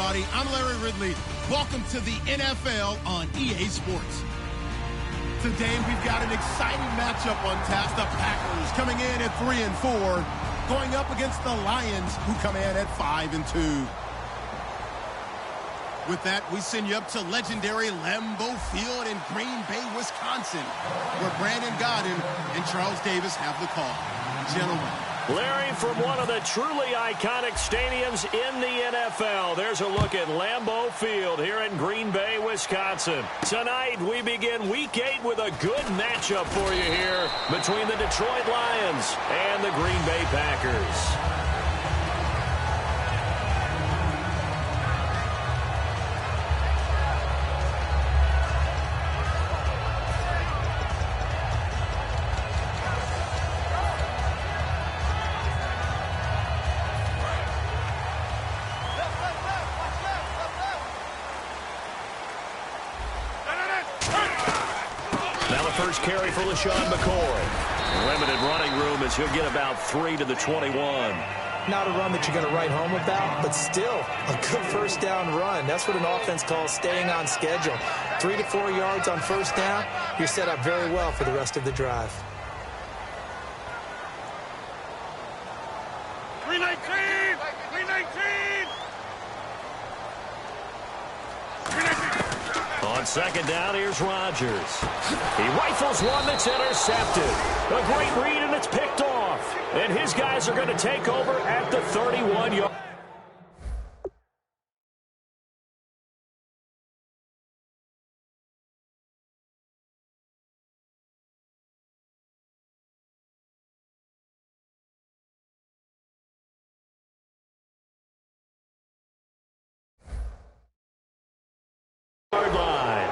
everybody. I'm Larry Ridley. Welcome to the NFL on EA Sports. Today, we've got an exciting matchup on tap. The Packers coming in at 3-4, going up against the Lions, who come in at 5-2. With that, we send you up to legendary Lambeau Field in Green Bay, Wisconsin, where Brandon Gaudin and Charles Davis have the call. Gentlemen. Larry, from one of the truly iconic stadiums in the NFL, there's a look at Lambeau Field here in Green Bay, Wisconsin. Tonight, we begin Week 8 with a good matchup for you here between the Detroit Lions and the Green Bay Packers. First carry for LaShawn McCoy. Limited running room as he'll get about 3 to the 21. Not a run that you're going to write home about, but still a good first down run. That's what an offense calls staying on schedule. 3 to 4 yards on first down, you're set up very well for the rest of the drive. 319! 319! On second down, here's Rodgers. He rifles one that's intercepted. A great read, and it's picked off. And his guys are going to take over at the 31-yard. Line.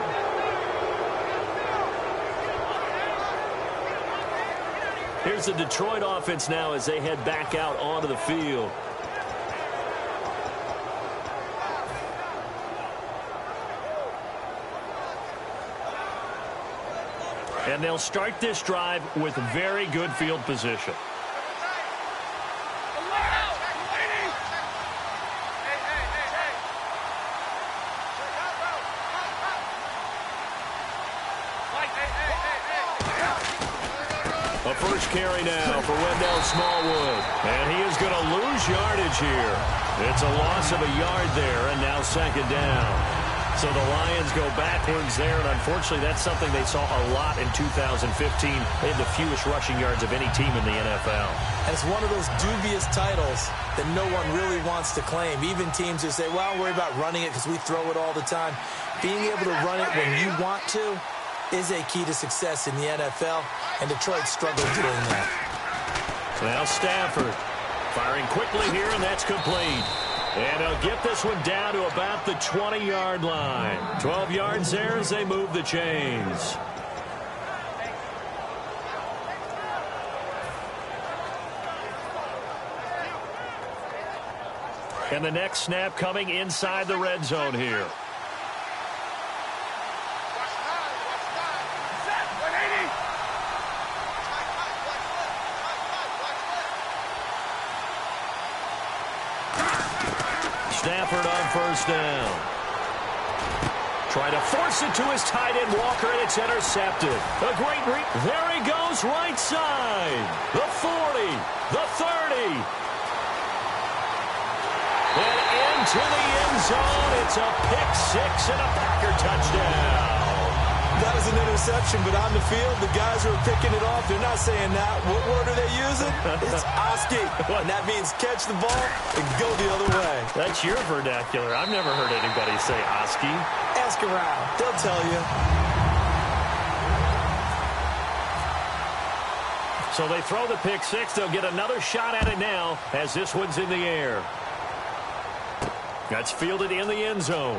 Here's the Detroit offense now as they head back out onto the field. And they'll start this drive with very good field position. A first carry now for Wendell Smallwood. And he is going to lose yardage here. It's a loss of a yard there, and now second down. So the Lions go backwards there, and unfortunately that's something they saw a lot in 2015. They had the fewest rushing yards of any team in the NFL. And it's one of those dubious titles that no one really wants to claim. Even teams who say, well, don't worry about running it because we throw it all the time. Being able to run it when you want to is a key to success in the NFL, and Detroit struggled doing that. Now Stafford firing quickly here, and that's complete. And he'll get this one down to about the 20-yard line. 12 yards there as they move the chains. And the next snap coming inside the red zone here. Stafford on first down. Trying to force it to his tight end, Walker, and it's intercepted. A great read. There he goes, right side. The 40, the 30. And into the end zone. It's a pick six and a Packer touchdown. That is an interception, but on the field, the guys who are picking it off, they're not saying that. What word are they using? It's Oski. And that means catch the ball and go the other way. That's your vernacular. I've never heard anybody say Oski. Ask around. They'll tell you. So they throw the pick six. They'll get another shot at it now as this one's in the air. That's fielded in the end zone.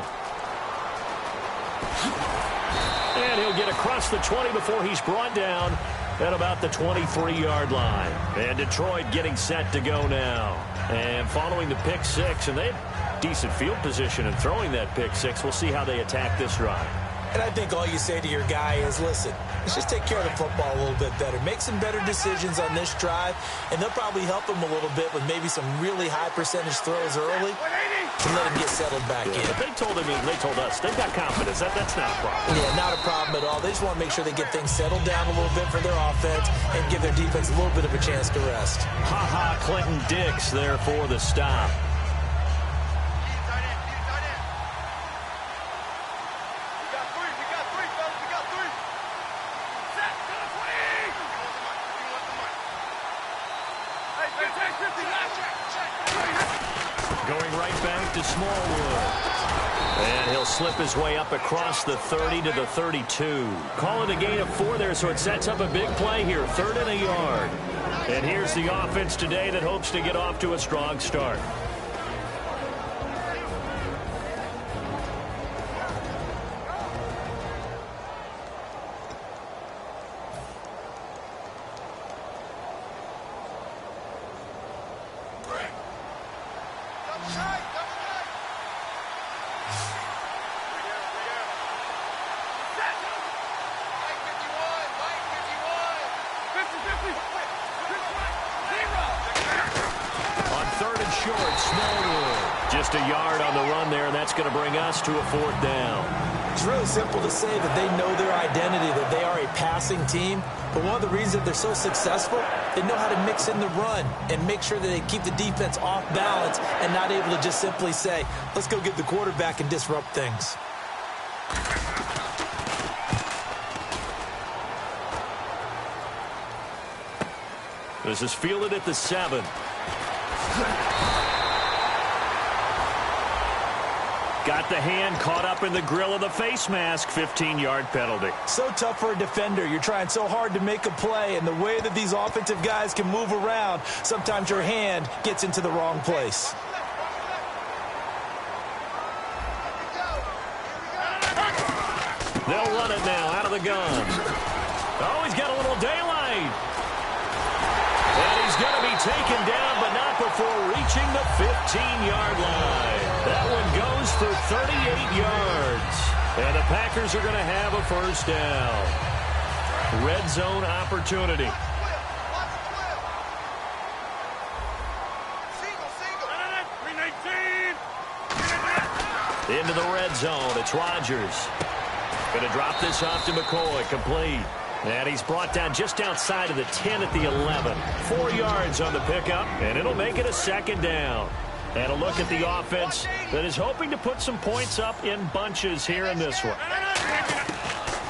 And he'll get across the 20 before he's brought down at about the 23-yard line. And Detroit getting set to go now. And following the pick six, and they had decent field position and throwing that pick six. We'll see how they attack this drive. And I think all you say to your guy is, listen, let's just take care of the football a little bit better. Make some better decisions on this drive, and they'll probably help him a little bit with maybe some really high percentage throws early. and let him get settled back in. They told us they've got confidence. That's not a problem. Yeah, not a problem at all. They just want to make sure they get things settled down a little bit for their offense and give their defense a little bit of a chance to rest. Ha-ha, Clinton Dix there for the stop. Going right back to Smallwood. And he'll slip his way up across the 30 to the 32. Call it a gain of 4 there, so it sets up a big play here. 3rd and a yard. And here's the offense today that hopes to get off to a strong start. Just a yard on the run there, and that's going to bring us to a 4th down. It's really simple to say that they know their identity, that they are a passing team. But one of the reasons that they're so successful, they know how to mix in the run and make sure that they keep the defense off balance and not able to just simply say, let's go get the quarterback and disrupt things. This is fielded at the 7. Got the hand caught up in the grill of the face mask. 15-yard penalty. So tough for a defender. You're trying so hard to make a play, and the way that these offensive guys can move around, sometimes your hand gets into the wrong place. They'll run it now out of the gun. Oh, he's got a little daylight. And he's going to be taken down, but not before reaching the 15-yard line. That one goes for 38 yards. And the Packers are going to have a 1st down. Red zone opportunity. Into the red zone. It's Rodgers. Going to drop this off to McCoy. Complete. And he's brought down just outside of the 10 at the 11. 4 yards on the pickup, and it'll make it a 2nd down. And a look at the offense that is hoping to put some points up in bunches here in this one.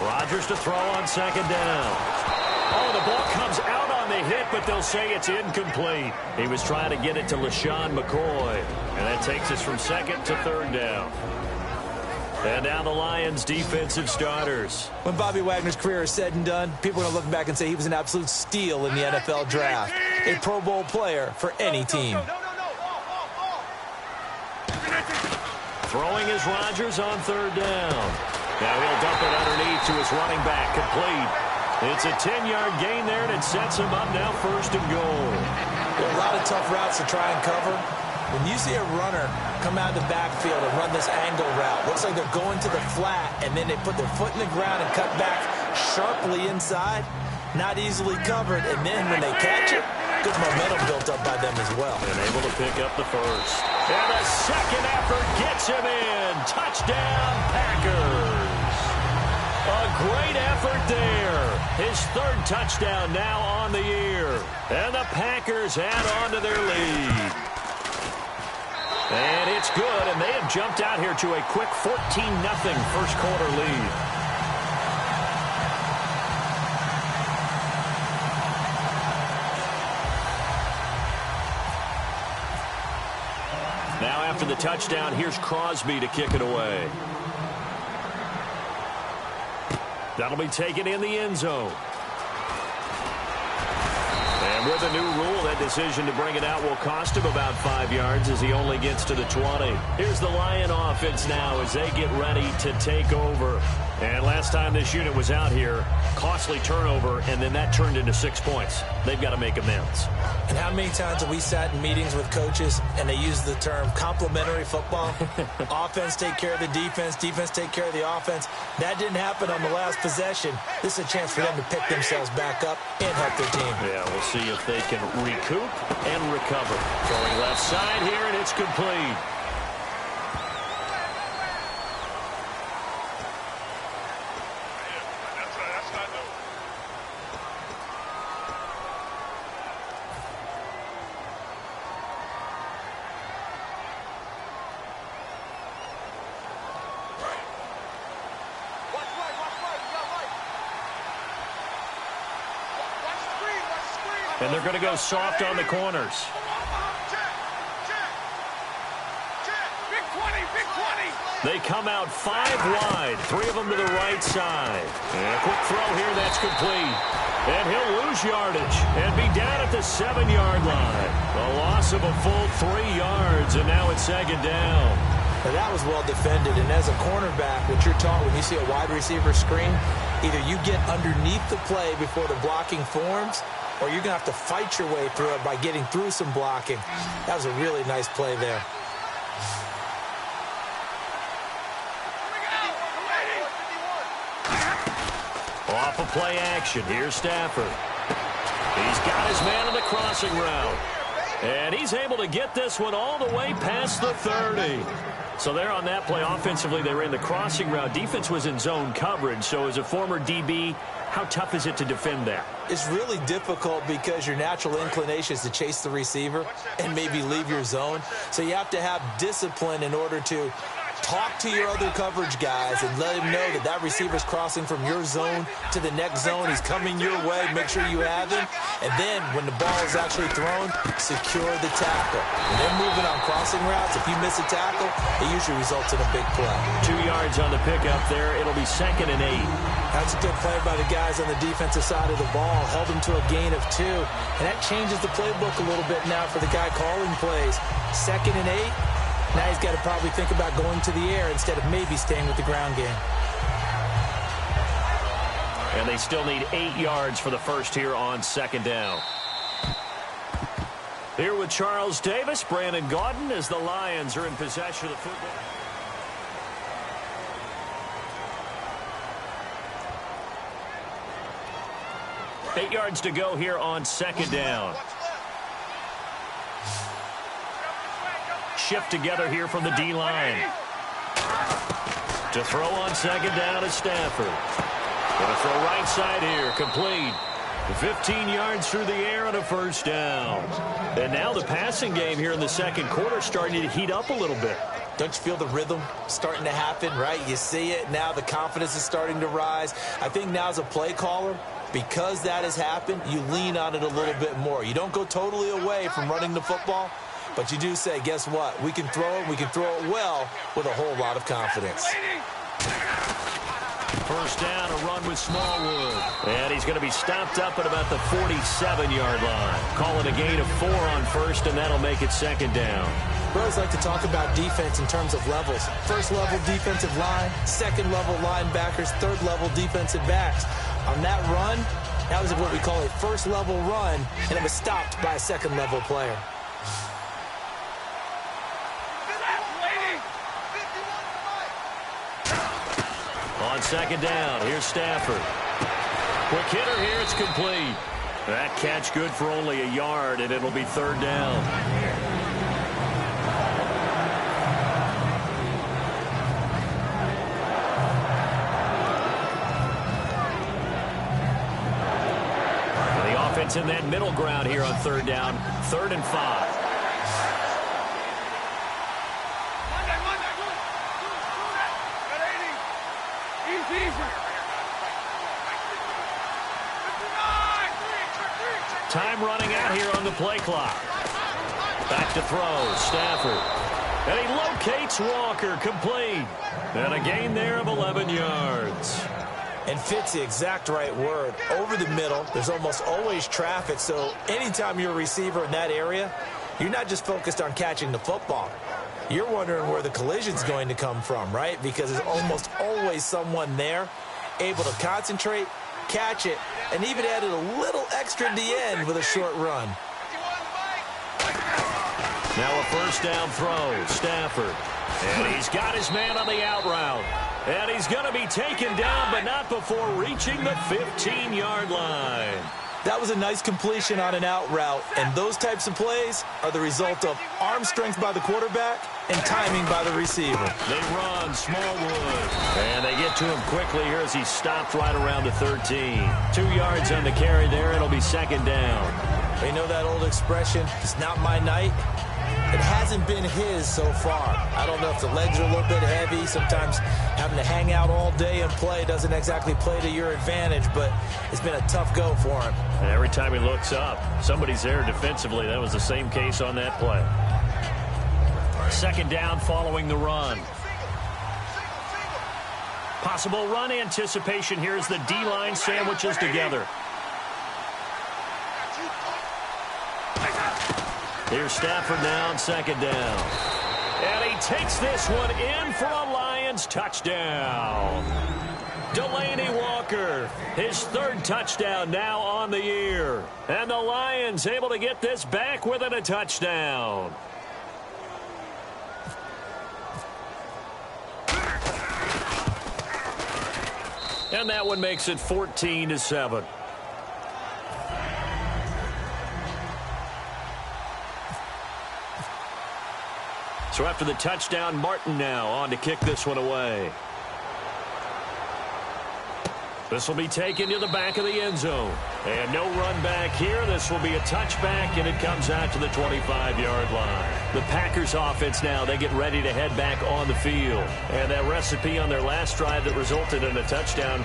Rodgers to throw on 2nd down. Oh, the ball comes out on the hit, but they'll say it's incomplete. He was trying to get it to LaShawn McCoy. And that takes us from 2nd to 3rd down. And now the Lions' defensive starters. When Bobby Wagner's career is said and done, people are going to look back and say he was an absolute steal in the NFL draft. A Pro Bowl player for any team. Throwing is Rodgers on 3rd down. Now he'll dump it underneath to his running back. Complete. It's a 10-yard gain there, and it sets him up now 1st and goal. There are a lot of tough routes to try and cover. When you see a runner come out of the backfield and run this angle route, looks like they're going to the flat, and then they put their foot in the ground and cut back sharply inside. Not easily covered, and then when they catch it, good momentum built up by them as well. And able to pick up the 1st. And a 2nd effort gets him in. Touchdown, Packers. A great effort there. His 3rd touchdown now on the year. And the Packers add on to their lead. And it's good, and they have jumped out here to a quick 14-0 first quarter lead. Now after the touchdown, here's Crosby to kick it away. That'll be taken in the end zone. And with a new rule, that decision to bring it out will cost him about 5 yards as he only gets to the 20. Here's the Lion offense now as they get ready to take over. And last time this unit was out here, costly turnover, and then that turned into 6 points. They've got to make amends. And how many times have we sat in meetings with coaches and they use the term complementary football? Offense take care of the defense, defense take care of the offense. That didn't happen on the last possession. This is a chance for them to pick themselves back up and help their team. Yeah, we'll see if they can recoup and recover. Going left side here, and it's complete. And they're going to go soft on the corners. They come out 5 wide, 3 of them to the right side. And a quick throw here, that's complete. And he'll lose yardage and be down at the 7-yard line. A loss of a full 3 yards, and now it's second down. Now that was well defended, and as a cornerback, what you're taught when you see a wide receiver screen, either you get underneath the play before the blocking forms, or you're going to have to fight your way through it by getting through some blocking. That was a really nice play there. Off of play action, here's Stafford. He's got his man in the crossing route. And he's able to get this one all the way past the 30. So there on that play, offensively, they ran the crossing route. Defense was in zone coverage. So as a former DB, how tough is it to defend that? It's really difficult because your natural inclination is to chase the receiver and maybe leave your zone. So you have to have discipline in order to talk to your other coverage guys and let him know that that receiver's crossing from your zone to the next zone. He's coming your way. Make sure you have him. And then when the ball is actually thrown, secure the tackle. When they're moving on crossing routes, if you miss a tackle, it usually results in a big play. 2 yards on the pickup there. It'll be 2nd and 8. That's a good play by the guys on the defensive side of the ball. Held him to a gain of 2. And that changes the playbook a little bit now for the guy calling plays. 2nd and 8. Now he's got to probably think about going to the air instead of maybe staying with the ground game. And they still need 8 yards for the first here on 2nd down. Here with Charles Davis, Brandon Gaudin, as the Lions are in possession of the football. Eight yards to go here on 2nd down. Shift together here from the D-line. To throw on 2nd down is Stafford. Going to throw right side here, complete. 15 yards through the air and a first down. And now the passing game here in the second quarter starting to heat up a little bit. Don't you feel the rhythm starting to happen, right? You see it. Now the confidence is starting to rise. I think now as a play caller, because that has happened, you lean on it a little bit more. You don't go totally away from running the football, but you do say, guess what? We can throw it. We can throw it well with a whole lot of confidence. First down, a run with Smallwood. And he's going to be stopped up at about the 47-yard line. Call it a gain of 4 on first, and that'll make it 2nd down. We always like to talk about defense in terms of levels. First level defensive line, second level linebackers, third level defensive backs. On that run, that was what we call a first level run, and it was stopped by a second level player. On 2nd down, here's Stafford. Quick hitter here, it's complete. That catch good for only a yard, and it'll be 3rd down. And the offense in that middle ground here on 3rd down, 3rd and 5. Time running out here on the play clock. Back to throw, Stafford. And he locates Walker, complete. And a gain there of 11 yards. And fits the exact right word. Over the middle, there's almost always traffic, so anytime you're a receiver in that area, you're not just focused on catching the football. You're wondering where the collision's going to come from, right? Because there's almost always someone there able to concentrate, catch it, and even added a little extra at the end with a short run. Now a first down throw, Stafford. And he's got his man on the out route. And he's going to be taken down, but not before reaching the 15-yard line. That was a nice completion on an out route, and those types of plays are the result of arm strength by the quarterback and timing by the receiver. They run, Smallwood, and they get to him quickly here as he's stopped right around the 13. 2 yards on the carry there, it'll be 2nd down. You know that old expression, it's not my night? It hasn't been his so far. I don't know if the legs are a little bit heavy. Sometimes having to hang out all day and play doesn't exactly play to your advantage, but it's been a tough go for him. And every time he looks up, somebody's there defensively. That was the same case on that play. Second down following the run. Possible run anticipation here as the D-line sandwiches together. Here's Stafford now on second down. And he takes this one in for a Lions touchdown. Delaney Walker, his third touchdown now on the year. And the Lions able to get this back within a touchdown. And that one makes it 14-7. So after the touchdown, Martin now on to kick this one away. This will be taken to the back of the end zone. And no run back here. This will be a touchback, and it comes out to the 25-yard line. The Packers offense now, they get ready to head back on the field. And that recipe on their last drive that resulted in a touchdown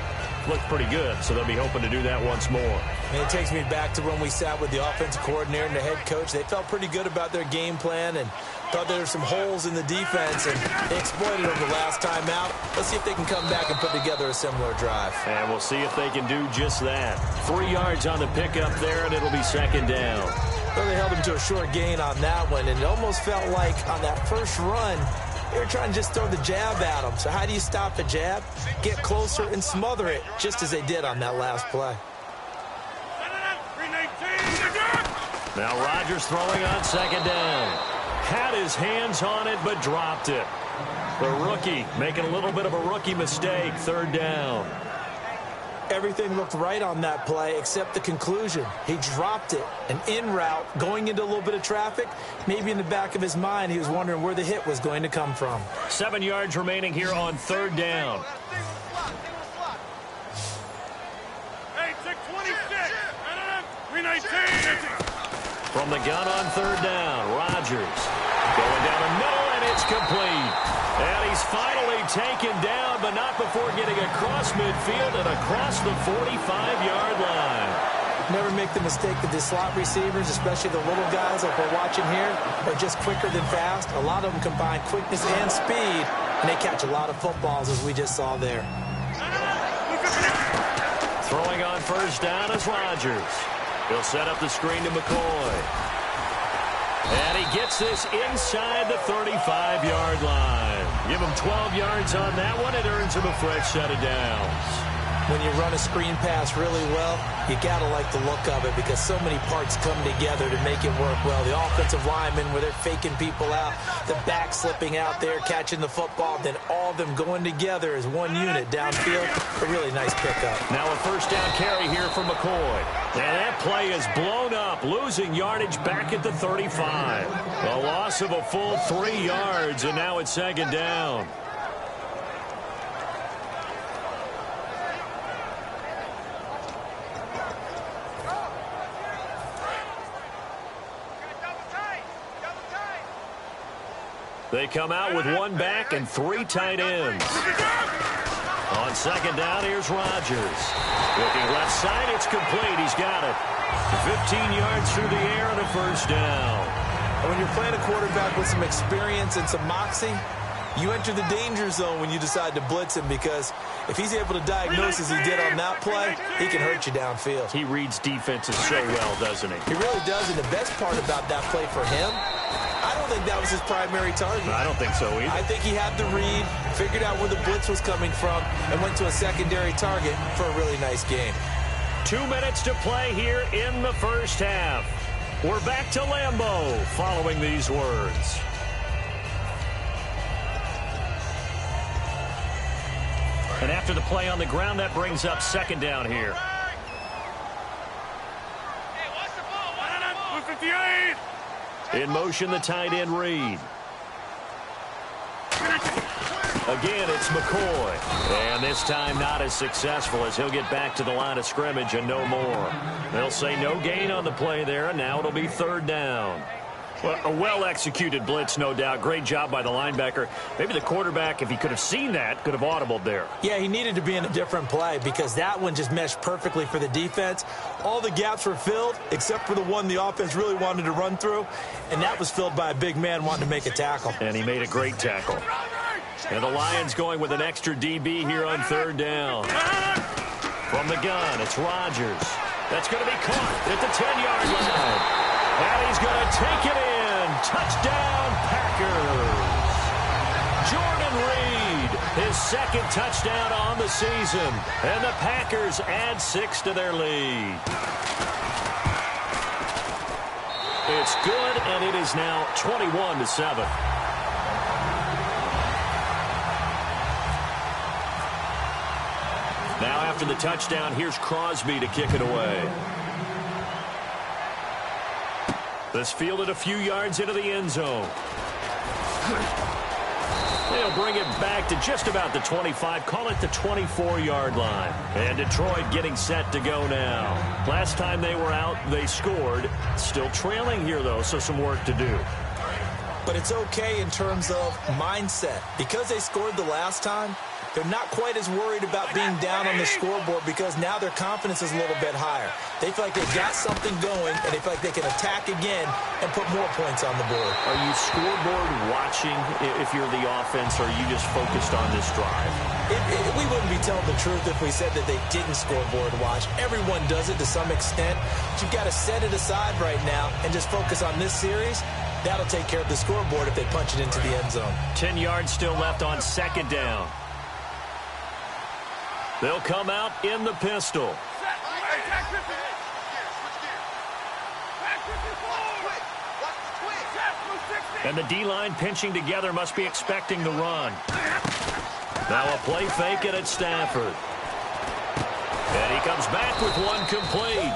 looked pretty good, so they'll be hoping to do that once more. And it takes me back to when we sat with the offensive coordinator and the head coach. They felt pretty good about their game plan and thought there were some holes in the defense, and they exploited them the last time out. Let's see if they can come back and put together a similar drive. And we'll see if they can do just that. 3 yards on the pickup there, and it'll be second down. Well, they held him to a short gain on that one, and it almost felt like on that first run, they were trying to just throw the jab at him. So how do you stop a jab? Get closer and smother it, just as they did on that last play. Now Rodgers throwing on second down. Had his hands on it, but dropped it. The rookie making a little bit of a rookie mistake, third down. Everything looked right on that play except the conclusion. He dropped it, an in route, going into a little bit of traffic. Maybe in the back of his mind, he was wondering where the hit was going to come from. 7 yards remaining here on third down. Hey, check 26. 319. From the gun on third down, Rodgers going down the middle, and it's complete. And he's finally taken down, but not before getting across midfield and across the 45-yard line. Never make the mistake that the slot receivers, especially the little guys like we're watching here, are just quicker than fast. A lot of them combine quickness and speed, and they catch a lot of footballs, as we just saw there. Throwing on first down is Rodgers. He'll set up the screen to McCoy. And he gets this inside the 35-yard line. Give him 12 yards on that one. It earns him a fresh set of downs. When you run a screen pass really well, you got to like the look of it because so many parts come together to make it work well. The offensive linemen, where they're faking people out, the back slipping out there, catching the football, then all of them going together as one unit downfield. A really nice pickup. Now a first down carry here for McCoy. And that play is blown up, losing yardage back at the 35. A loss of a full 3 yards, and now it's second down. They come out with one back and 3 tight ends. On second down, here's Rodgers. Looking left side, it's complete. He's got it. 15 yards through the air and a first down. And when you're playing a quarterback with some experience and some moxie, you enter the danger zone when you decide to blitz him because if he's able to diagnose as he did on that play, he can hurt you downfield. He reads defenses so well, doesn't he? He really does, and the best part about that play for him, I don't think that was his primary target. I don't think so either. I think he had the read, figured out where the blitz was coming from, and went to a secondary target for a really nice game. 2 minutes to play here in the first half. We're back to Lambeau following these words. And after the play on the ground, that brings up second down here. Hey, watch the ball. 158. In motion, the tight end Reed. Again, it's McCoy. And this time not as successful as he'll get back to the line of scrimmage and no more. They'll say no gain on the play there, and now it'll be third down. Well, a well-executed blitz, no doubt. Great job by the linebacker. Maybe the quarterback, if he could have seen that, could have audibled there. Yeah, he needed to be in a different play because that one just meshed perfectly for the defense. All the gaps were filled except for the one the offense really wanted to run through, and that was filled by a big man wanting to make a tackle. And he made a great tackle. And the Lions going with an extra DB here on third down. From the gun, it's Rodgers. That's going to be caught at the 10-yard line. And he's going to take it in. Touchdown, Packers. Jordan Reed, his second touchdown on the season. And the Packers add 6 to their lead. It's good, and it is now 21-7. Now after the touchdown, here's Crosby to kick it away. This fielded a few yards into the end zone. They'll bring it back to just about the 25, call it the 24-yard line. And Detroit getting set to go now. Last time they were out, they scored. Still trailing here, though, so some work to do. But it's okay in terms of mindset. Because they scored the last time, they're not quite as worried about being down on the scoreboard because now their confidence is a little bit higher. They feel like they've got something going, and they feel like they can attack again and put more points on the board. Are you scoreboard watching if you're the offense, or are you just focused on this drive? We wouldn't be telling the truth if we said that they didn't scoreboard watch. Everyone does it to some extent. But you've got to set it aside right now and just focus on this series. That'll take care of the scoreboard if they punch it into the end zone. 10 yards still left on second down. They'll come out in the pistol. And the D-line pinching together must be expecting the run. Now a play fake it at Stafford. And he comes back with one complete.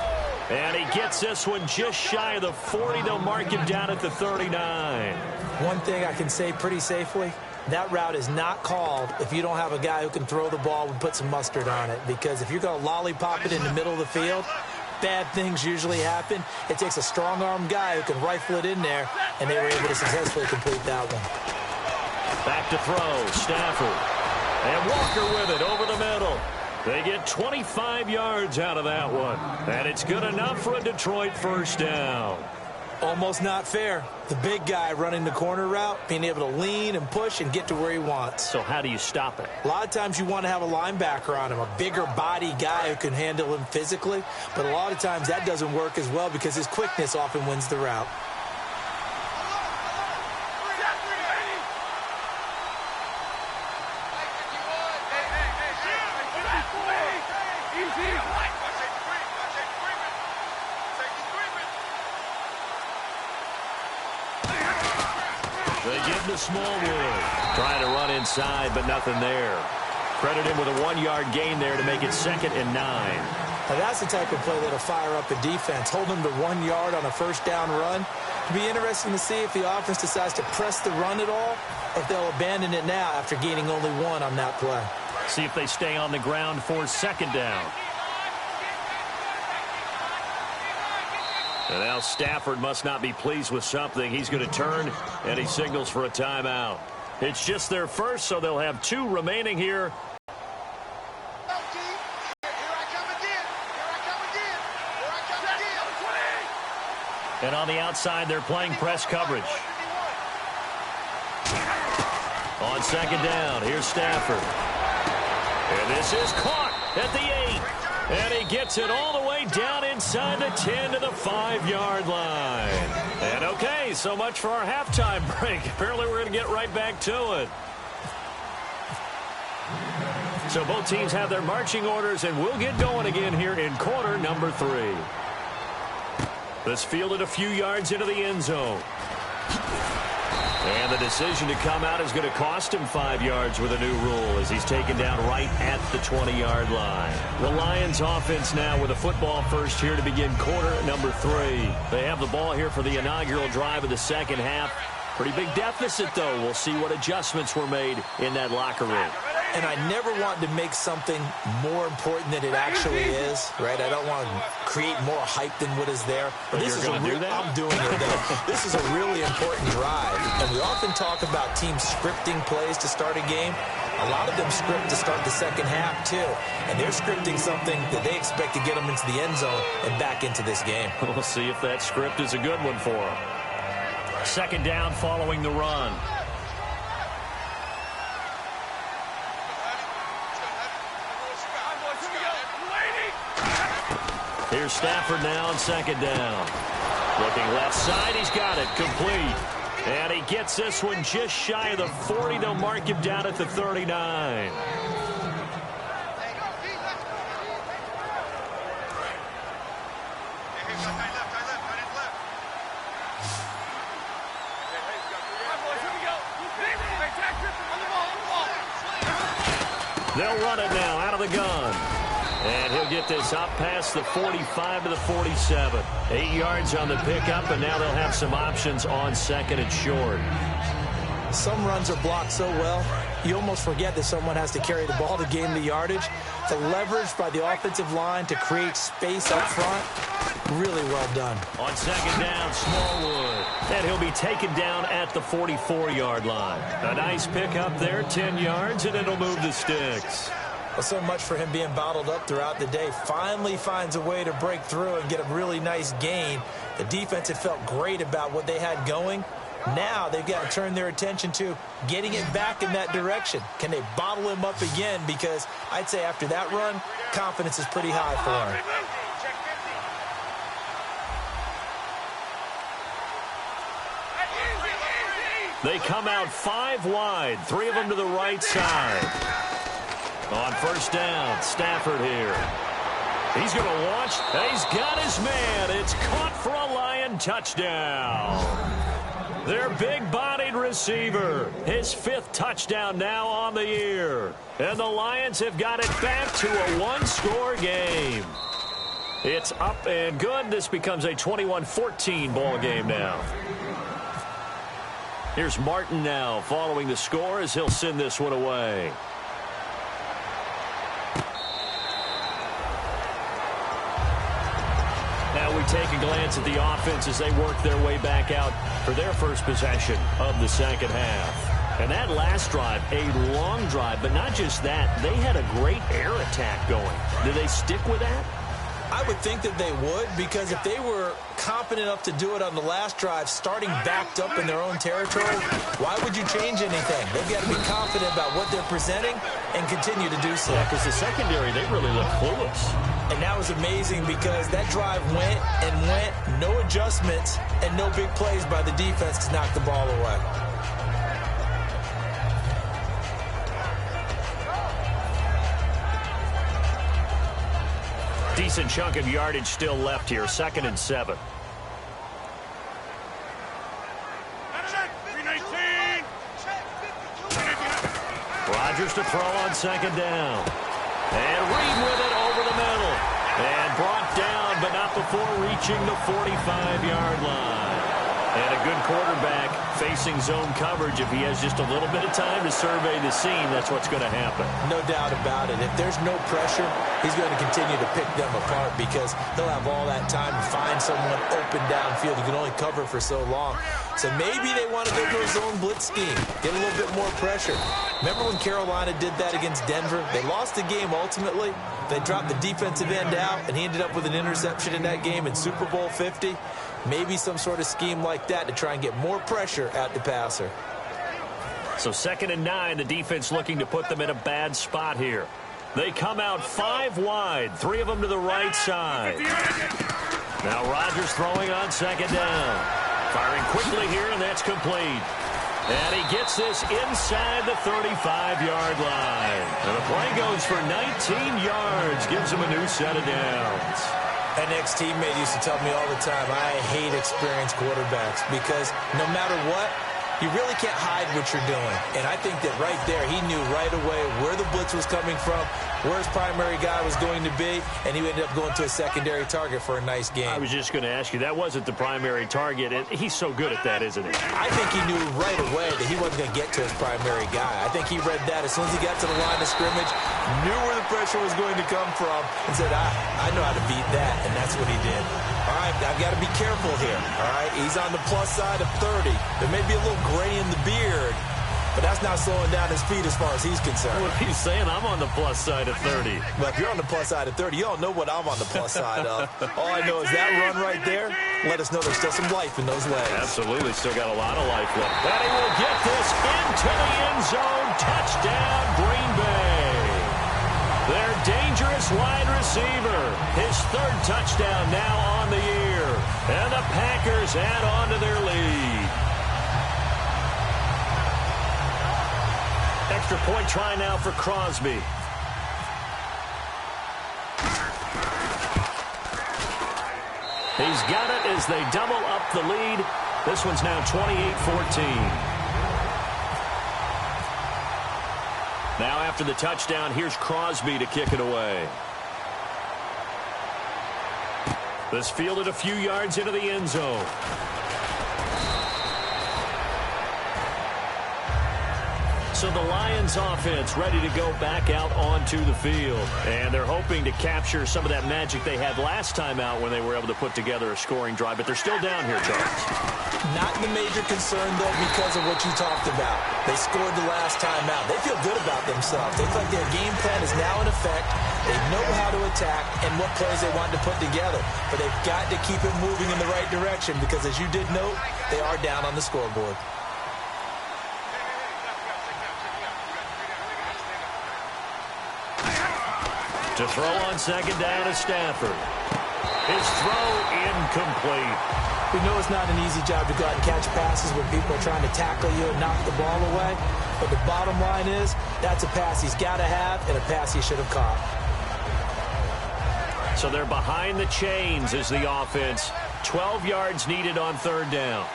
And he gets this one just shy of the 40. They'll mark him down at the 39. One thing I can say pretty safely, that route is not called if you don't have a guy who can throw the ball and put some mustard on it. Because if you're going to lollipop it in the middle of the field, bad things usually happen. It takes a strong-armed guy who can rifle it in there, and they were able to successfully complete that one. Back to throw, Stafford. And Walker with it over the middle. They get 25 yards out of that one. And it's good enough for a Detroit first down. Almost not fair. The big guy running the corner route, being able to lean and push and get to where he wants. So how do you stop it? A lot of times you want to have a linebacker on him, a bigger body guy who can handle him physically. But a lot of times that doesn't work as well because his quickness often wins the route. They give him to Smallwood. Trying to run inside, but nothing there. Credit him with a 1-yard gain there to make it 2nd and 9. Now that's the type of play that'll fire up a defense. Hold them to 1 yard on a first down run. It'll be interesting to see if the offense decides to press the run at all, or if they'll abandon it now after gaining only 1 on that play. See if they stay on the ground for 2nd down. And now Stafford must not be pleased with something. He's going to turn, and he signals for a timeout. It's just their first, so they'll have 2 remaining here. And on the outside, they're playing press coverage. On 2nd down, here's Stafford. And this is caught at the 8. And he gets it all the way down inside the 10 to the 5-yard line. And okay, so much for our halftime break. Apparently we're going to get right back to it. So both teams have their marching orders, and we'll get going again here in quarter number 3. This fielded a few yards into the end zone. And the decision to come out is going to cost him 5 yards with a new rule as he's taken down right at the 20-yard line. The Lions offense now with a football first here to begin quarter number 3. They have the ball here for the inaugural drive of the second half. Pretty big deficit, though. We'll see what adjustments were made in that locker room. And I never want to make something more important than it actually is, right? I don't want to create more hype than what is there. But this is going to do that? I'm doing it, though. This is a really important drive. And we often talk about teams scripting plays to start a game. A lot of them script to start the second half, too. And they're scripting something that they expect to get them into the end zone and back into this game. We'll see if that script is a good one for them. Second down following the run. Here's Stafford now on second down. Looking left side, he's got it, complete. And he gets this one just shy of the 40. They'll mark him down at the 39. They'll run it now out of the gun. And he'll get this up past the 45 to the 47. 8 yards on the pickup, and now they'll have some options on second and short. Some runs are blocked so well, you almost forget that someone has to carry the ball to gain the yardage. The leverage by the offensive line to create space up front, really well done. On second down, Smallwood. And he'll be taken down at the 44-yard line. A nice pickup there, 10 yards, and it'll move the sticks. Well, so much for him being bottled up throughout the day. Finally finds a way to break through and get a really nice gain. The defense had felt great about what they had going. Now they've got to turn their attention to getting it back in that direction. Can they bottle him up again? Because I'd say after that run, confidence is pretty high for him. They come out 5 wide, 3 of them to the right side. On first down, Stafford here. He's going to launch. He's got his man. It's caught for a Lion touchdown. Their big-bodied receiver. His 5th touchdown now on the year. And the Lions have got it back to a one-score game. It's up and good. This becomes a 21-14 ball game now. Here's Martin now following the score as he'll send this one away. Now we take a glance at the offense as they work their way back out for their first possession of the second half. And that last drive, a long drive, but not just that. They had a great air attack going. Do they stick with that? I would think that they would, because if they were confident enough to do it on the last drive, starting backed up in their own territory, why would you change anything? They've got to be confident about what they're presenting and continue to do so. Yeah, because the secondary, they really look clueless. And that was amazing because that drive went and went, no adjustments, and no big plays by the defense to knock the ball away. Decent chunk of yardage still left here. 2nd and 7. Rodgers to throw on second down. And Reed with it over the middle. And brought down, but not before reaching the 45-yard line. And a good quarterback facing zone coverage. If he has just a little bit of time to survey the scene, that's what's going to happen. No doubt about it. If there's no pressure, he's going to continue to pick them apart because he'll have all that time to find someone open downfield. He can only cover for so long. So maybe they want to go to a zone blitz scheme, get a little bit more pressure. Remember when Carolina did that against Denver? They lost the game ultimately. They dropped the defensive end out, and he ended up with an interception in that game in Super Bowl 50. Maybe some sort of scheme like that to try and get more pressure at the passer. So 2nd and 9, the defense looking to put them in a bad spot here. They come out 5 wide, 3 of them to the right side. Now Rodgers throwing on second down. Firing quickly here, and that's complete. And he gets this inside the 35-yard line. And the play goes for 19 yards, gives him a new set of downs. An ex-teammate used to tell me all the time, I hate experienced quarterbacks because no matter what, You really can't hide what you're doing. And I think that right there, he knew right away where the blitz was coming from, where his primary guy was going to be, and he ended up going to a secondary target for a nice game. I was just going to ask you, that wasn't the primary target, and he's so good at that, isn't he? I think he knew right away that he wasn't going to get to his primary guy. I think he read that as soon as he got to the line of scrimmage, knew where the pressure was going to come from, and said, I know how to beat that, and that's what he did. All right, I've got to be careful here, all right? He's on the plus side of 30. There may be a little gray in the beard, but that's not slowing down his feet as far as he's concerned. What are you saying? I'm on the plus side of 30. Well, if you're on the plus side of 30, you don't know what I'm on the plus side of. All I know is that run right there let us know there's still some life in those legs. Absolutely, still got a lot of life left. And he will get this into the end zone. Touchdown, Green Bay. Their dangerous wide receiver. His third touchdown now on the year. And the Packers add on to their lead. Extra point try now for Crosby. He's got it as they double up the lead. This one's now 28-14. Now after the touchdown, here's Crosby to kick it away. This fielded a few yards into the end zone. So the Lions offense ready to go back out onto the field. And they're hoping to capture some of that magic they had last time out when they were able to put together a scoring drive. But they're still down here, Charles. Not the major concern, though, because of what you talked about. They scored the last time out. They feel good about themselves. They feel like their game plan is now in effect. They know how to attack and what plays they want to put together. But they've got to keep it moving in the right direction because, as you did note, they are down on the scoreboard. To throw on second down is Stafford. His throw incomplete. We know it's not an easy job to go out and catch passes when people are trying to tackle you and knock the ball away. But the bottom line is, that's a pass he's got to have and a pass he should have caught. So they're behind the chains as the offense. 12 yards needed on third down.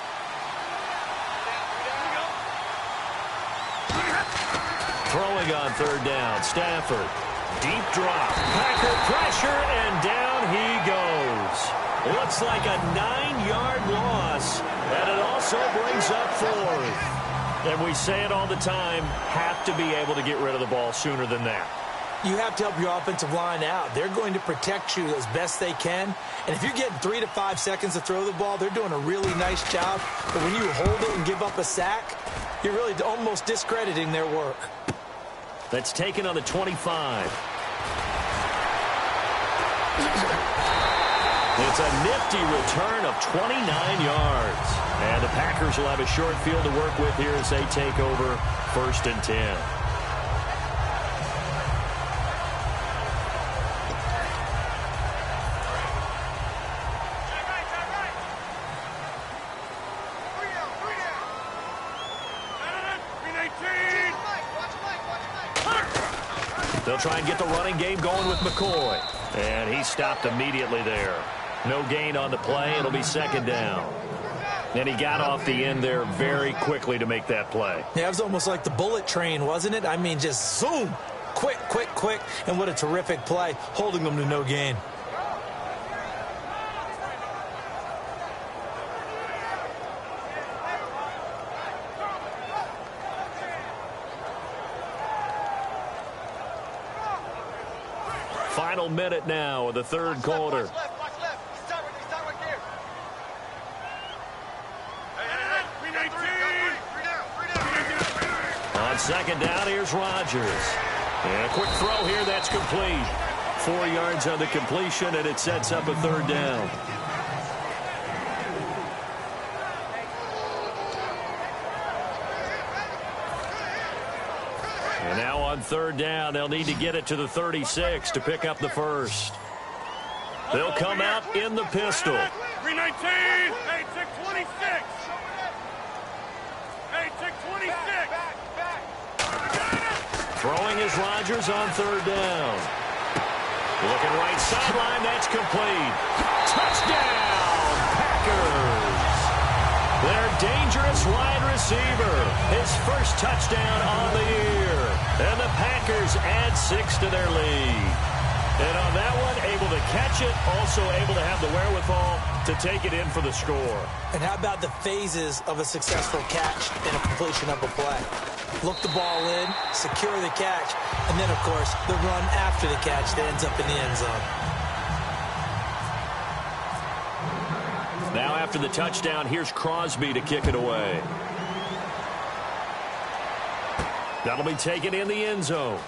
Throwing on third down, Stafford. Deep drop. Packer pressure, and down he goes. Looks like a 9-yard loss, and it also brings up fourth. And we say it all the time, have to be able to get rid of the ball sooner than that. You have to help your offensive line out. They're going to protect you as best they can. And if you're getting 3 to 5 seconds to throw the ball, they're doing a really nice job. But when you hold it and give up a sack, you're really almost discrediting their work. That's taken on the 25. It's a nifty return of 29 yards. And the Packers will have a short field to work with here as they take over 1st and 10. They'll try and get the running game going with McCoy. And he stopped immediately there. No gain on the play. It'll be second down. And he got off the end there very quickly to make that play. Yeah, it was almost like the bullet train, wasn't it? I mean, just zoom. Quick, quick, quick. And what a terrific play, holding them to no gain. Final minute now of the third quarter. On second down, here's Rodgers. And a quick throw here, that's complete. 4 yards on the completion, and it sets up a third down. And now on third down, they'll need to get it to the 36 to pick up the first. They'll come out in the pistol. 319. Hey, tick 26. Hey, tick 26. Throwing is Rodgers on third down. Looking right sideline, that's complete. Touchdown, Packers. Their dangerous wide receiver. His first touchdown on the year. And the Packers add 6 to their lead. And on that one, able to catch it, also able to have the wherewithal to take it in for the score. And how about the phases of a successful catch and a completion of a play? Look the ball in, secure the catch, and then, of course, the run after the catch that ends up in the end zone. Now after the touchdown, here's Crosby to kick it away. That'll be taken in the end zone.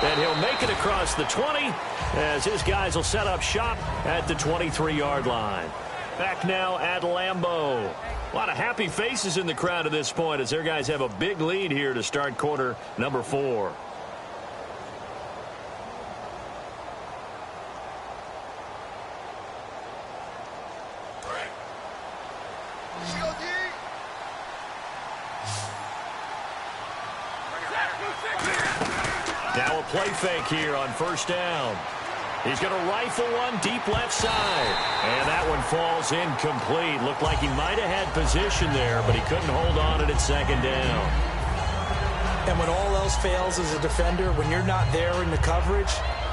And he'll make it across the 20 as his guys will set up shop at the 23-yard line. Back now at Lambeau. A lot of happy faces in the crowd at this point as their guys have a big lead here to start quarter number 4. Now a play fake here on first down. He's going to rifle one deep left side. And that one falls incomplete. Looked like he might have had position there, but he couldn't hold on at second down. And when all else fails as a defender, when you're not there in the coverage,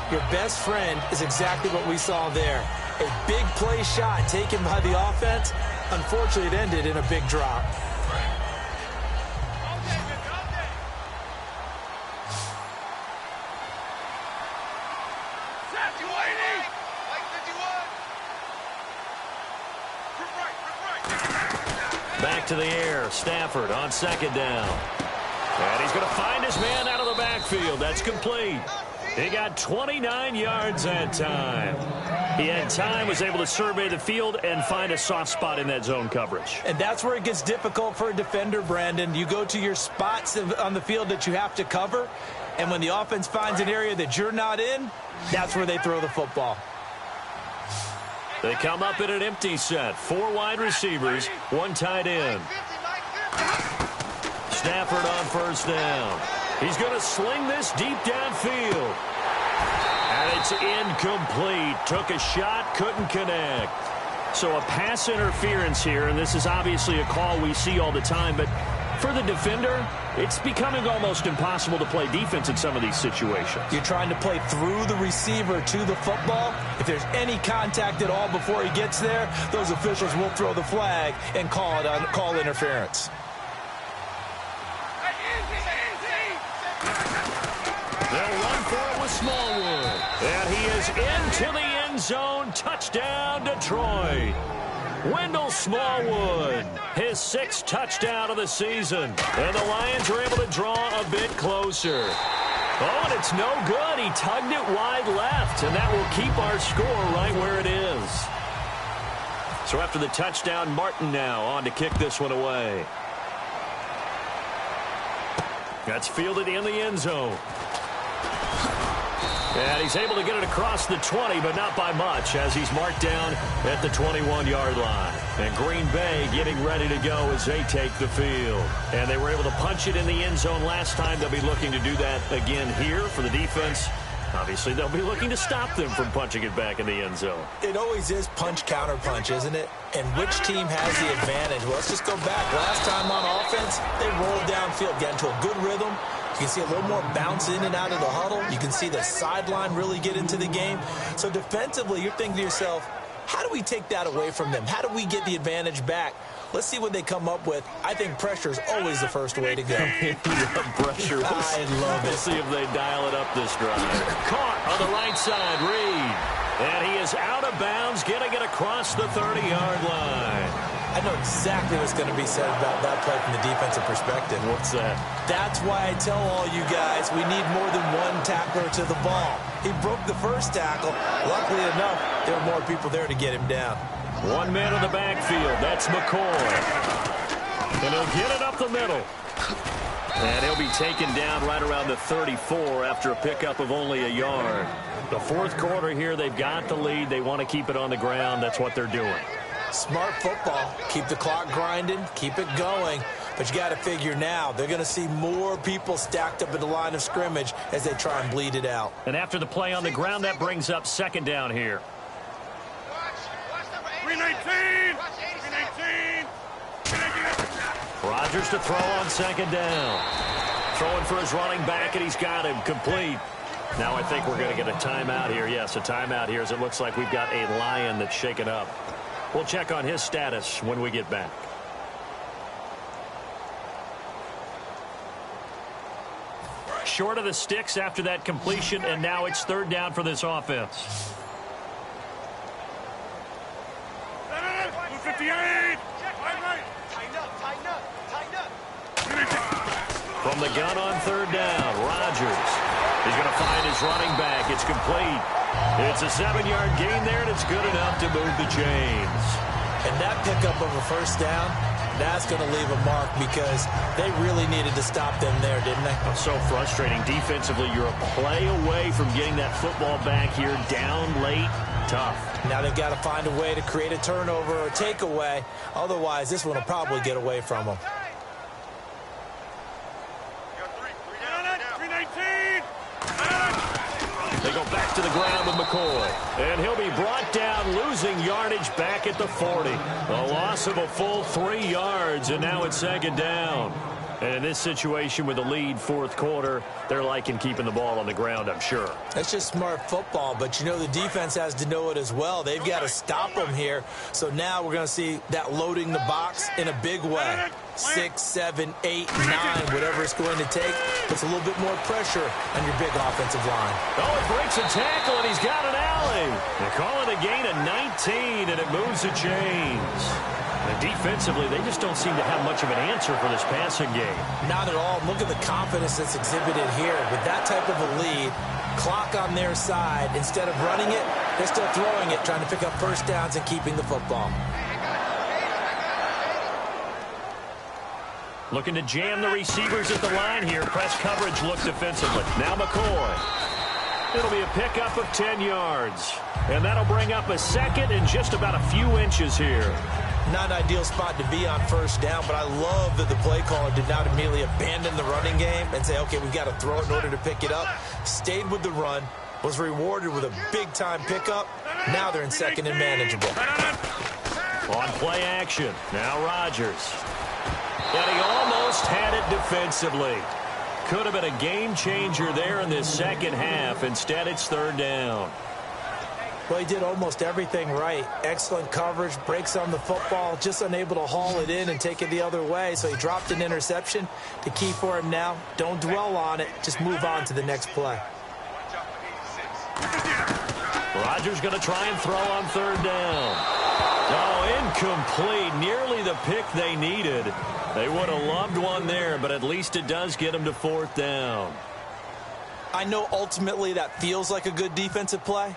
your best friend is exactly what we saw there. A big play shot taken by the offense. Unfortunately, it ended in a big drop. Back to the air. Stafford on second down. And he's going to find his man out of the backfield. That's complete. He got 29 yards that time. He had time, was able to survey the field and find a soft spot in that zone coverage. And that's where it gets difficult for a defender, Brandon. You go to your spots on the field that you have to cover, and when the offense finds an area that you're not in, that's where they throw the football. They come up in an empty set. 4 wide receivers, 1 tight end. Stafford on first down. He's going to sling this deep downfield. And it's incomplete. Took a shot, couldn't connect. So a pass interference here, and this is obviously a call we see all the time, but for the defender, it's becoming almost impossible to play defense in some of these situations. You're trying to play through the receiver to the football. If there's any contact at all before he gets there, those officials will throw the flag and call interference. They'll run for it with Smallwood. And he is into the end zone. Touchdown, Detroit. Wendell Smallwood, his 6th touchdown of the season. And the Lions are able to draw a bit closer. Oh, and it's no good. He tugged it wide left, and that will keep our score right where it is. So after the touchdown, Martin now on to kick this one away. That's fielded in the end zone. And he's able to get it across the 20, but not by much, as he's marked down at the 21-yard line. And Green Bay getting ready to go as they take the field. And they were able to punch it in the end zone last time. They'll be looking to do that again here for the defense. Obviously, they'll be looking to stop them from punching it back in the end zone. It always is punch-counter-punch, isn't it? And which team has the advantage? Well, let's just go back. Last time on offense, they rolled downfield, got into a good rhythm. You can see a little more bounce in and out of the huddle. You can see the sideline really get into the game. So defensively, you're thinking to yourself, how do we take that away from them? How do we get the advantage back? Let's see what they come up with. I think pressure is always the first way to go. Pressure. I love it. We'll see if they dial it up this drive. Caught on the right side, Reed. And he is out of bounds, getting it across the 30-yard line. I know exactly what's going to be said about that play from the defensive perspective. What's that? That's why I tell all you guys we need more than one tackler to the ball. He broke the first tackle. Luckily enough, there were more people there to get him down. 1 man in the backfield. That's McCoy. And he'll get it up the middle. And he'll be taken down right around the 34 after a pickup of only a yard. The fourth quarter here, they've got the lead. They want to keep it on the ground. That's what they're doing. Smart football. Keep the clock grinding. Keep it going. But you got to figure now, they're going to see more people stacked up at the line of scrimmage as they try and bleed it out. And after the play on the ground, that brings up second down here. 319. 319. Rodgers to throw on second down. Throwing for his running back, and he's got him complete. Now I think we're going to get a timeout here. Yes, a timeout here, as it looks like we've got a Lion that's shaken up. We'll check on his status when we get back. Short of the sticks after that completion, and now it's third down for this offense. 258. From the gun on third down, Rodgers. He's going to find his running back. It's complete. It's a 7-yard gain there, and it's good enough to move the chains. And that pickup of a first down, that's going to leave a mark because they really needed to stop them there, didn't they? So frustrating. Defensively, you're a play away from getting that football back here down late. Tough. Now they've got to find a way to create a turnover or takeaway. Otherwise, this one will probably get away from them. 319. They go back to the ground with McCoy. And he'll be brought down, losing yardage back at the 40. A loss of a full 3 yards, and now it's second down. And in this situation with the lead fourth quarter, they're liking keeping the ball on the ground, I'm sure. That's just smart football, but you know the defense has to know it as well. They've got to stop them here. So now we're going to see that loading the box in a big way. 6, 7, 8, 9, whatever it's going to take. Puts a little bit more pressure on your big offensive line. Oh, it breaks a tackle, and he's got an alley. They call it a gain of 19, and it moves the chains. And defensively, they just don't seem to have much of an answer for this passing game. Not at all. Look at the confidence that's exhibited here. With that type of a lead, clock on their side, instead of running it, they're still throwing it, trying to pick up first downs and keeping the football. Looking to jam the receivers at the line here. Press coverage look defensively. Now McCoy. It'll be a pickup of 10 yards. And that'll bring up a second and just about a few inches here. Not an ideal spot to be on first down, but I love that the play caller did not immediately abandon the running game and say, okay, we've got to throw it in order to pick it up. Stayed with the run, was rewarded with a big-time pickup. Now they're in second and manageable. On play action, now Rodgers. And he almost had it defensively. Could have been a game changer there in this second half. Instead, it's third down. Well, he did almost everything right. Excellent coverage, breaks on the football, just unable to haul it in and take it the other way. So he dropped an interception. The key for him now, don't dwell on it. Just move on to the next play. Rodgers going to try and throw on third down. Oh, incomplete. Nearly the pick they needed. They would have loved one there, but at least it does get them to fourth down. I know ultimately that feels like a good defensive play,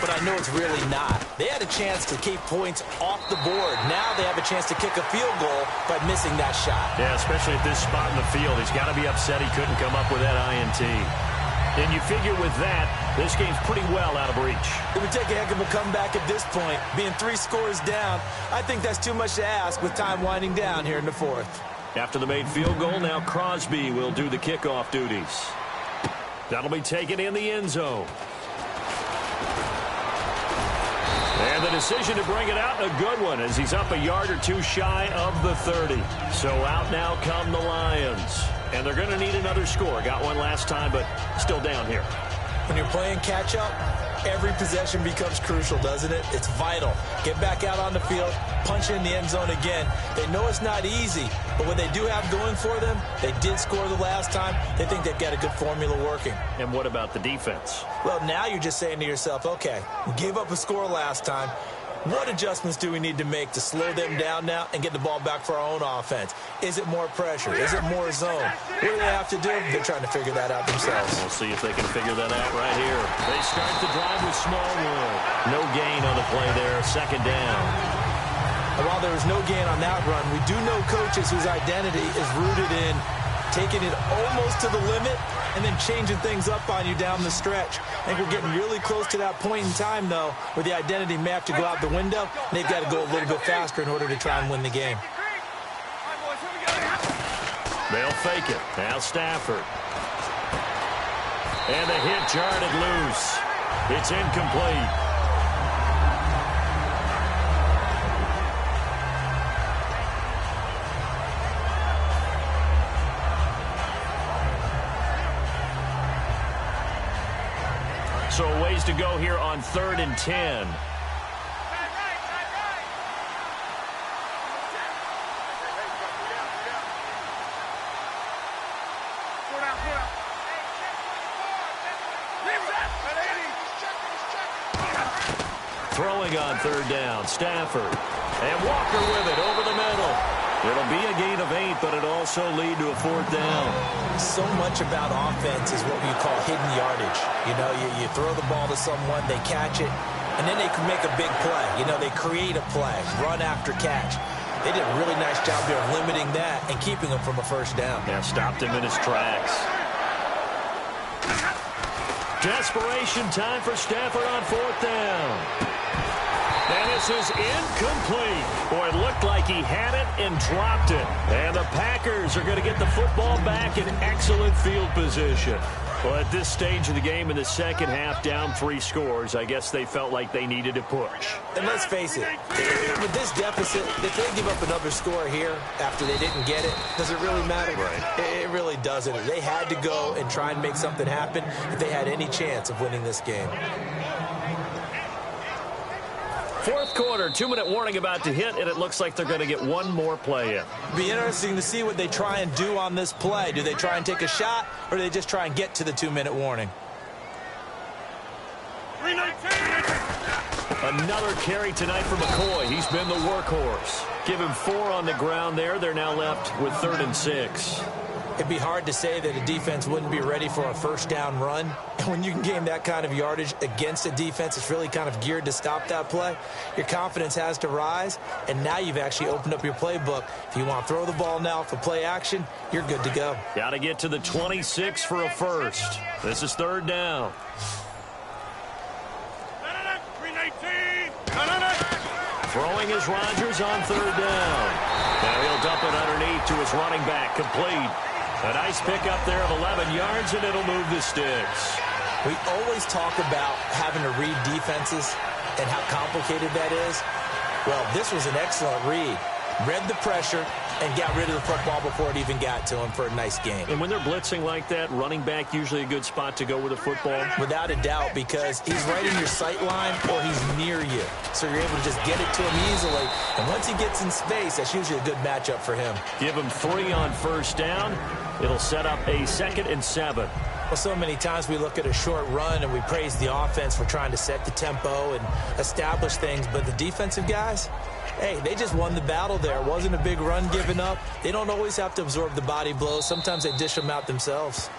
but I know it's really not. They had a chance to keep points off the board. Now they have a chance to kick a field goal by missing that shot. Yeah, especially at this spot in the field. He's got to be upset he couldn't come up with that INT. And you figure with that, this game's pretty well out of reach. It would take a heck of a comeback at this point. Being 3 scores down, I think that's too much to ask with time winding down here in the fourth. After the made field goal, now Crosby will do the kickoff duties. That'll be taken in the end zone. And the decision to bring it out, a good one, as he's up a yard or two shy of the 30. So out now come the Lions. And they're going to need another score. Got one last time, but still down here. When you're playing catch-up, every possession becomes crucial, doesn't it? It's vital. Get back out on the field, punch in the end zone again. They know it's not easy, but what they do have going for them, they did score the last time. They think they've got a good formula working. And what about the defense? Well, now you're just saying to yourself, okay, we gave up a score last time. What adjustments do we need to make to slow them down now and get the ball back for our own offense? Is it more pressure? Is it more zone? What do they have to do? They're trying to figure that out themselves. We'll see if they can figure that out right here. They start the drive with Smallwood. No gain on the play there. Second down. And while there was no gain on that run, we do know coaches whose identity is rooted in taking it almost to the limit and then changing things up on you down the stretch. I think we're getting really close to that point in time, though, where the identity may have to go out the window, and they've got to go a little bit faster in order to try and win the game. They'll fake it. Now Stafford. And the hit jarred loose. It's incomplete. So a ways to go here on 3rd and 10. Throwing on 3rd down, Stafford. And Walker with it over the middle. It'll be a gain of 8, but it'll also lead to a 4th down. So much about offense is what we call hidden yardage. You know, you throw the ball to someone, they catch it, and then they can make a big play. You know, they create a play, run after catch. They did a really nice job there of limiting that and keeping him from a 1st down. Yeah, stopped him in his tracks. Desperation time for Stafford on 4th down. And this is incomplete. Boy, it looked like he had it and dropped it. And the Packers are going to get the football back in excellent field position. Well, at this stage of the game in the second half, down 3 scores, I guess they felt like they needed to push. And let's face it, with this deficit, if they give up another score here after they didn't get it, does it really matter? Right. It really doesn't. They had to go and try and make something happen if they had any chance of winning this game. 4th quarter, 2-minute warning about to hit, and it looks like they're going to get one more play in. Be interesting to see what they try and do on this play. Do they try and take a shot, or do they just try and get to the 2-minute warning? Another carry tonight for McCoy. He's been the workhorse. Give him 4 on the ground there. They're now left with 3rd and 6. It'd be hard to say that a defense wouldn't be ready for a 1st down run. And when you can gain that kind of yardage against a defense that's really kind of geared to stop that play, your confidence has to rise, and now you've actually opened up your playbook. If you want to throw the ball now for play action, you're good to go. Got to get to the 26 for a 1st. This is 3rd down. Throwing is Rodgers on 3rd down. Now he'll dump it underneath to his running back, complete. A nice pickup there of 11 yards, and it'll move the sticks. We always talk about having to read defenses and how complicated that is. Well, this was an excellent read. Read the pressure and got rid of the football before it even got to him for a nice game. And when they're blitzing like that, running back usually a good spot to go with the football? Without a doubt, because he's right in your sight line or he's near you. So you're able to just get it to him easily. And once he gets in space, that's usually a good matchup for him. Give him 3 on 1st down. It'll set up a 2nd and 7. Well, so many times we look at a short run and we praise the offense for trying to set the tempo and establish things. But the defensive guys, hey, they just won the battle there. It wasn't a big run given up. They don't always have to absorb the body blows. Sometimes they dish them out themselves.